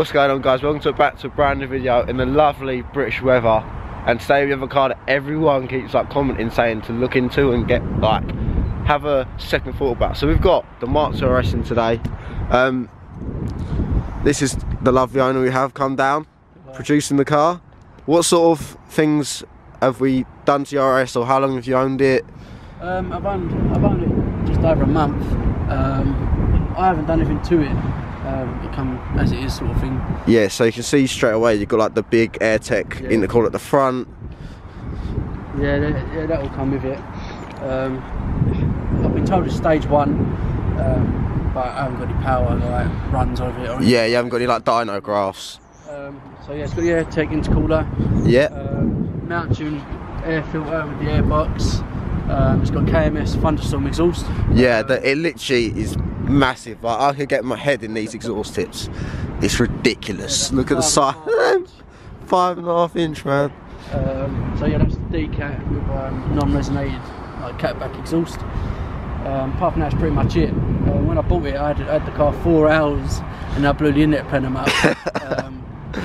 What's going on, guys? Welcome back to a brand new video in the lovely British weather. And today we have a car that everyone keeps like commenting, saying to look into and get like have a second thought about. So we've got the Mark II RS in today. This is the lovely owner we have come down, producing the car. What sort of things have we done to your RS, or how long have you owned it? I've owned it just over a month. I haven't done anything to it. It come as it is, sort of thing. Yeah, so you can see straight away you've got like the big AirTech intercooler at the front. Yeah, that will come with it. I've been told it's stage 1, but I haven't got any power like runs of it. Or yeah, you haven't got any like dyno graphs. So yeah, it's got the AirTech intercooler. Yeah. Mount-tuned air filter with the airbox. It's got KMS thunderstorm exhaust. Yeah, it literally is massive. Like, I could get my head in these exhaust tips. It's ridiculous. Look at the size. 5.5 inch, man. So yeah, that's the D-cat with non-resonated like catback exhaust. Apart from that, that's pretty much it. When I bought it, I had the car 4 hours, and I blew the inlet panel out.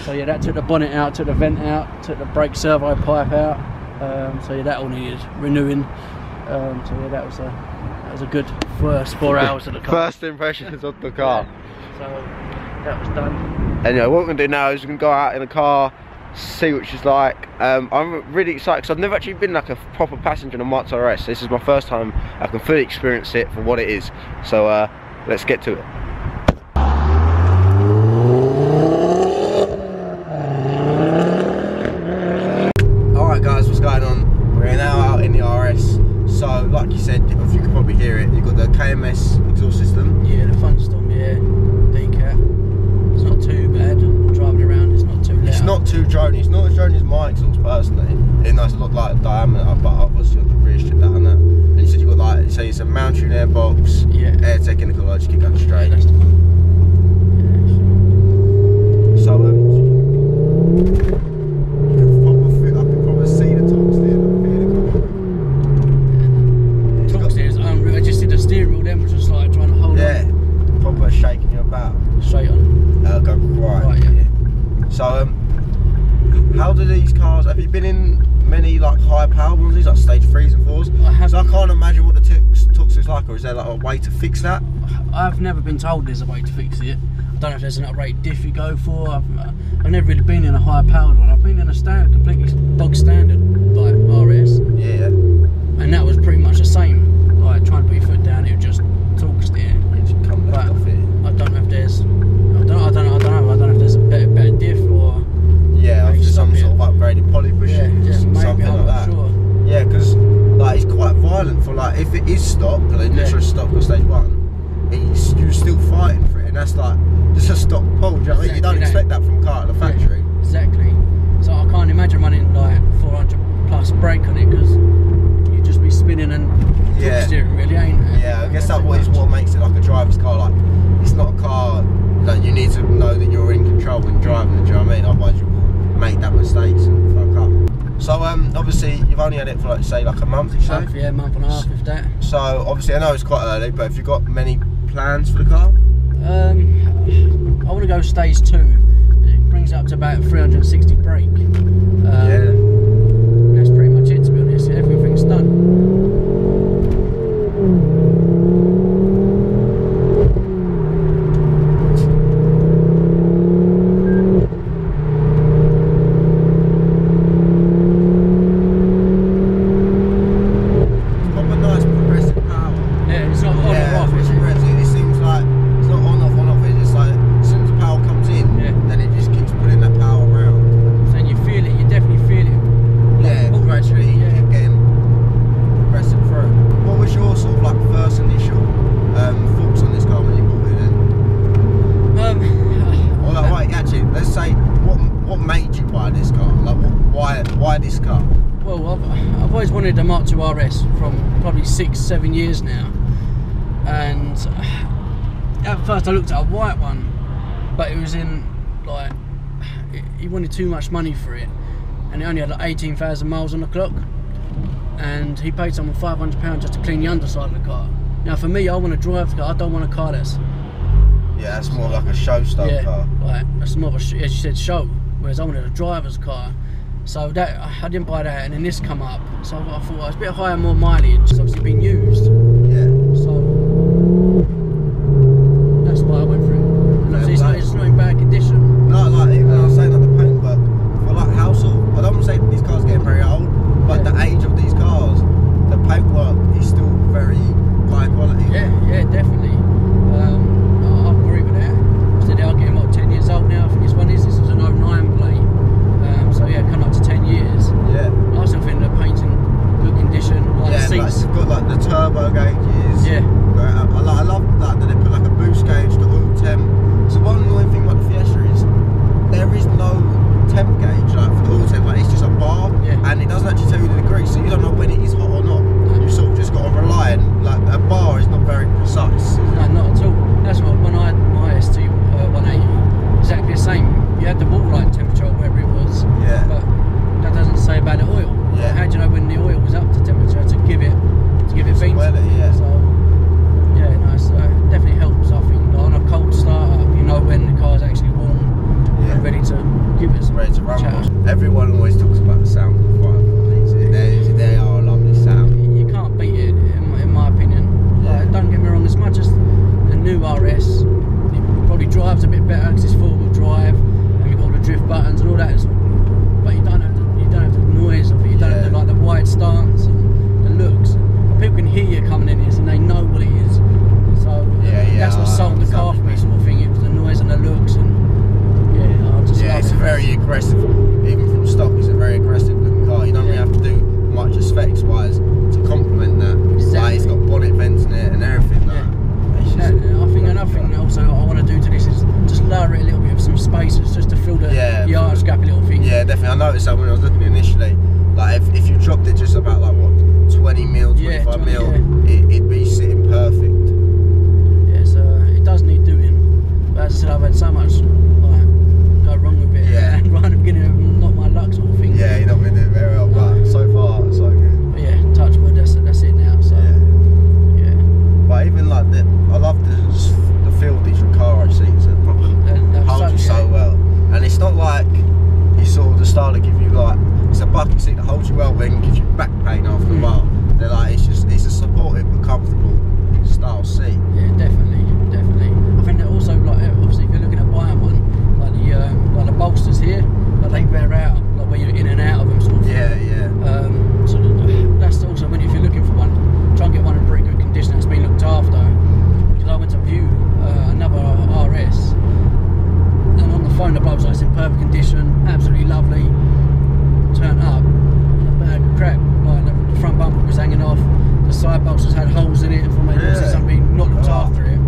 So yeah, that took the bonnet out, took the vent out, took the brake servo pipe out. So yeah, that all needed renewing. So yeah, that was a good first 4 hours of the car. First impressions of the car. Yeah. So that was done. And yeah, what we're going to do now is we're going to go out in the car, see what she's like. I'm really excited because I've never actually been like a proper passenger in a Mark II RS. This is my first time I can fully experience it for what it is. So let's get to it. Alright guys, what's going on? We're now out in the RS. So like you said, if you can probably hear it, you've got the KMS exhaust system. Yeah, the thunderstorm, yeah, D-cat. It's not too bad. Driving around, it's not too loud. It's not too drony. It's not as drony as my exhaust personally. It knows a lot like diameter, but obviously got the rear strip down there. And you said you got like, so it's a mount-tuned airbox, yeah, AirTech intercooler, just keep going straight. Yeah, that's the one. Yeah. So I can probably see the torque steer. Torque steer is unreal. I just did the steering wheel then, was just like trying to hold on. Yeah, proper shaking you about. Straight on. Go right. Yeah. So how do these cars, have you been in many like high power ones, these like stage 3s and 4s? I have. So I can't imagine what the torque is like, or is there like a way to fix that? I've never been told there's a way to fix it. I don't know if there's an uprated diff you go for. I've never really been in a high powered one. I've been in a standard, completely bog standard like RS. Yeah. And that was pretty much the same. Like trying to put your foot down, it would just torque steer. Come left off it. I don't know if there's if there's a better diff or some sort of upgraded poly bushing, something like that. Sure. Yeah, because like it's quite violent for like if it is stopped, because they literally stopped for stage 1, you're still fighting for it, and that's like just a stop pull. Do you know what I mean? You don't expect that from a car at the factory. Yeah, exactly. So I can't imagine running like 400 plus brake on it, because you'd just be spinning and steering, really, ain't it? Yeah, I guess that is what makes it like a driver's car. Like it's not a car that you need to know that you're in control when driving. Do you know what I mean? Otherwise you will make that mistakes and fuck up. So obviously you've only had it for like say like a month, you say? Yeah, month and a half, if that. So obviously I know it's quite early, but have you got many plans for the car? I want to go stage 2. It brings it up to about 360 brake. Yeah. That's pretty much it, to be honest. Everything's done. Why this car? Well, I've always wanted a Mark II RS from probably 6-7 years now, and at first I looked at a white one, but it was in like he wanted too much money for it, and it only had like 18,000 miles on the clock, and he paid someone £500 just to clean the underside of the car. Now for me, I want to drive the car. I don't want a car that's Yeah, that's more like a show style car. Like that's more of a, as you said, show. Whereas I wanted a driver's car. So that I didn't buy that, and then this come up. So I thought well, it's a bit higher, more mileage. It's obviously been used. Yeah. So that's why I went for it. It's not in bad condition. No, like even I was saying like the paintwork for like how sort of, I don't want to say these cars are getting very old, but the age of these cars, the paintwork is still very high quality. Yeah, definitely. I agree with that. So they are getting 10 years old now. I think this was an 09 plate. So yeah, coming up to 10 years. Yeah. I still think the paint's in good condition. Like the seats. Like, it's got like the turbo gauges. Yeah. I love that they put like a boost gauge, the oil temp. So one annoying thing about the Fiesta is there is no temp gauge like for the oil temp. Like it's just a bar, and it doesn't actually tell you the degree, so you don't know when it is hot or not. You sort of just got to rely on like a bar is not very precise. No, not at all. That's what when I had my ST 180, exactly the same. You had the waterline temperature, whatever it was. Yeah. But that doesn't say about the oil. Yeah. How do you know when the oil was up to temperature to give it beans? Yeah. So yeah, no, so it definitely helps. I think like, on a cold startup, you know when the car's actually warm and ready to give it some ready to run. chat. Everyone always talks about the sound of the 540s. They are a lovely sound. You can't beat it, in my opinion. Yeah. Like, don't get me wrong. As much as the new RS, it probably drives a bit better because it's four-wheel drive and you've got all the drift buttons and all that. But you don't have the noise of it. You don't have like the wide stance and the looks. But people can hear you coming in here and they know what it is. So that's what sold the car for me, sort of thing. It was the noise and the looks, and I just love it's it. very aggressive. Even from stock, it's a very aggressive looking car. You don't really have to do much aesthetics wise to complement that. Exactly. Like it's got bonnet vents in it and everything. Like, I think another thing also I want to do to this is just lower it a little bit of some spaces just to fill the yard scrappy little thing. Yeah, definitely. I noticed that when I was looking initially. Like if you dropped it just about like what 20 mil, 25 mil, it'd be sitting perfect. Yeah, so it does need doing. But as I said, I've had so much like go wrong with it. Yeah. And right at the beginning, not my luck sort of thing. Yeah, you're not going to do it very well, but so far so good. But yeah, touch wood. That's it now. So yeah. But even like I love the feel of these Recaro seats. They hold you so well, and it's not like you sort of the style that give you like it's a bucket seat that holds you well, but it gives you back pain after a while. They're like it's a supportive but comfortable style seat. Yeah, definitely. I think that also like obviously if you're looking at buying one, like the bolsters here, like they wear out, like where you're in and out of them sort of. So that's also if you're looking for one, try and get one in pretty good condition that's been looked after. Because I went to view another RS, and on the phone the bloke's like it's in perfect condition, absolutely lovely. Turned up, and a bag of crap. Like the front bumper was hanging off, the side bolsters had holes in it from obviously something not looked after it.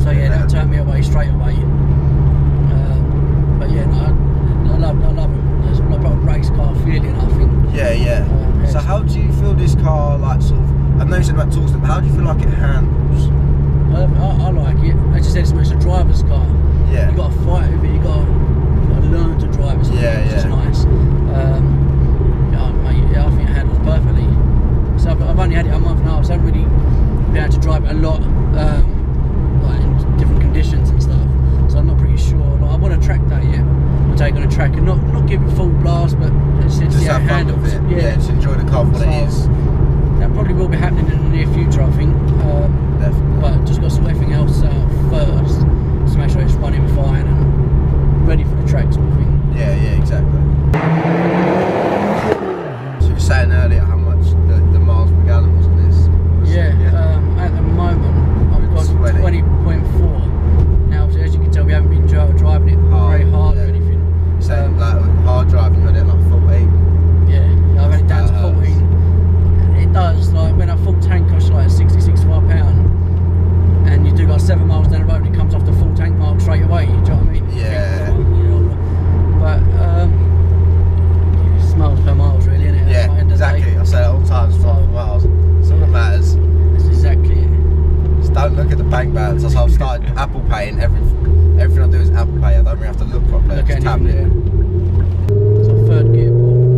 So yeah, that turned me away straight away. But yeah, no, I love them. There's a proper race car feeling, I think. So how do you feel this car like sort of? I know you said about torque, but how do you feel like it handles? I like it. As you said, it's a driver's car. Yeah. You got to fight with it. You got to learn to drive it. Which is nice. I think it handles perfectly. So I've only had it a month and a half, so I haven't really been able to drive it a lot, like in different conditions and stuff. So I'm not pretty sure. Like, I want to track that yet. We'll take it on a track and not give it full blast, but just have fun with it. Yeah, just enjoy the car for what it is. That probably will be happening in the near future, I think. Definitely. But just got to sort everything else out first, just to make sure it's running fine and ready for the track sort of thing. Yeah, exactly. So you were saying earlier how much the miles per gallon was on this? At the moment I've got 20.4. Now, as you can tell, we haven't been driving it very hard or anything. Saying like hard driving, you had it like 14. Yeah, I've had it down to 14. And it does, like when a full tank costs like £65, and you do like 7 miles down the road, it comes off the full tank mark straight away. Do you know what I mean? Yeah. But it's miles per miles, really, isn't it? Yeah, exactly. I say that all the time. It's 5 miles. That's all that matters. That's exactly it. Just don't look at the bank balance. That's how I've started Apple Pay, and everything I do is Apple Pay. I don't really have to look properly. Look just tap it. It's a third gear ball.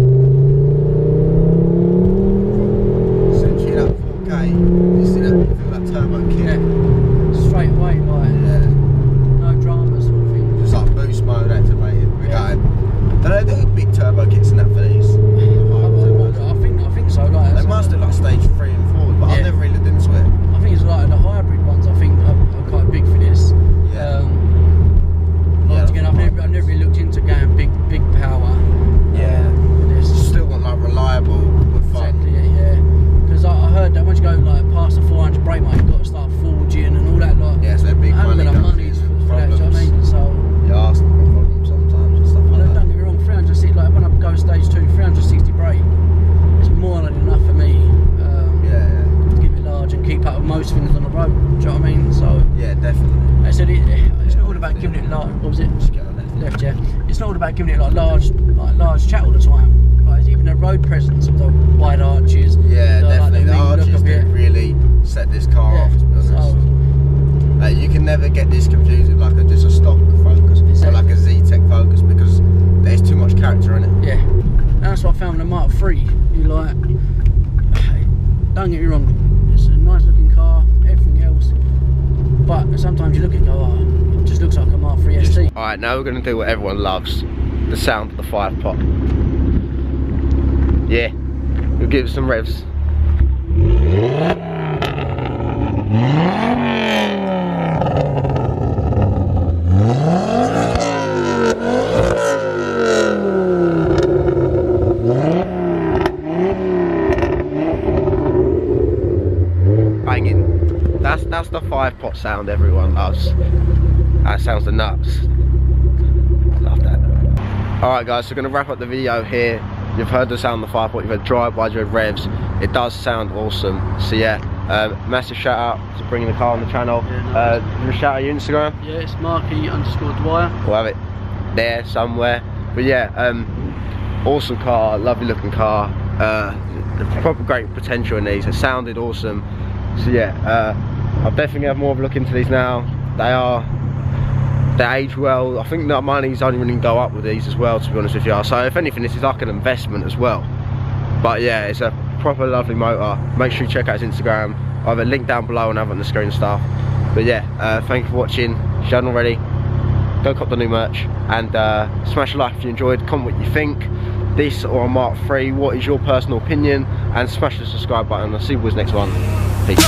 Since you hit that 4K, you feel that turbo kick. Yeah, straight away, like. Yeah. 3 and 4, but Yeah. I've never really looked into it. I think it's like the hybrid ones. I think are quite big for this. Yeah. Once again, I've never really looked into going big power. Yeah. For this. Still want like reliable but fun. Exactly, yeah. Because I heard that once you go like past the 400 brake mark, you've got to start forging and all that. Like, Yeah, so they're big I haven't money. got the money for that. Do you know what I mean? So You ask them for problems sometimes and stuff like don't that. get me wrong. 360, like when I go stage 2, 360 brake is more than enough for me. Yeah. To keep it large and keep up with most things on the road. Do you know what I mean? So Yeah, definitely. I said it's not all about giving it large. What was it? Just get on left. Left, yeah. It's not all about giving it like large chat all the time. Like it's even the road presence of the wide arches. Yeah, the, definitely. Like, The mean look arches of it. did really set this car Yeah, off, to be honest. so You can never get this confused with like just a stock Focus or like a Z-Tech Focus because there's too much character in it. yeah. And that's what I found with the Mark III. You like, don't get me wrong, it's a nice looking car, everything else, but sometimes you look and go, oh, it just looks like a Mark III ST. Alright, now we're going to do what everyone loves, the sound of the 5-pot. Yeah, we'll give it some revs. Banging. That's the 5-pot sound everyone loves. That sounds the nuts. Love that. Alright guys, so we're going to wrap up the video here. You've heard the sound of the 5-pot, you've heard drive-bys, you've heard revs. It does sound awesome. So yeah, massive shout out to bringing the car on the channel. Yeah, nice. You want to shout out your Instagram? Yeah, it's Marky_Dwyer. We'll have it there somewhere. But yeah, awesome car, lovely looking car. Proper great potential in these. It sounded awesome. So yeah, I'll definitely have more of a look into these now. They age well. I think that money's only going to go up with these as well, to be honest with you. So if anything, this is like an investment as well. But yeah, it's a proper lovely motor. Make sure you check out his Instagram. I have a link down below and have it on the screen and stuff. But yeah, thank you for watching. If you haven't already, go cop the new merch and smash a like if you enjoyed. Comment what you think. This or a Mark III, what is your personal opinion? And smash the subscribe button. I'll see you boys next one. Peace.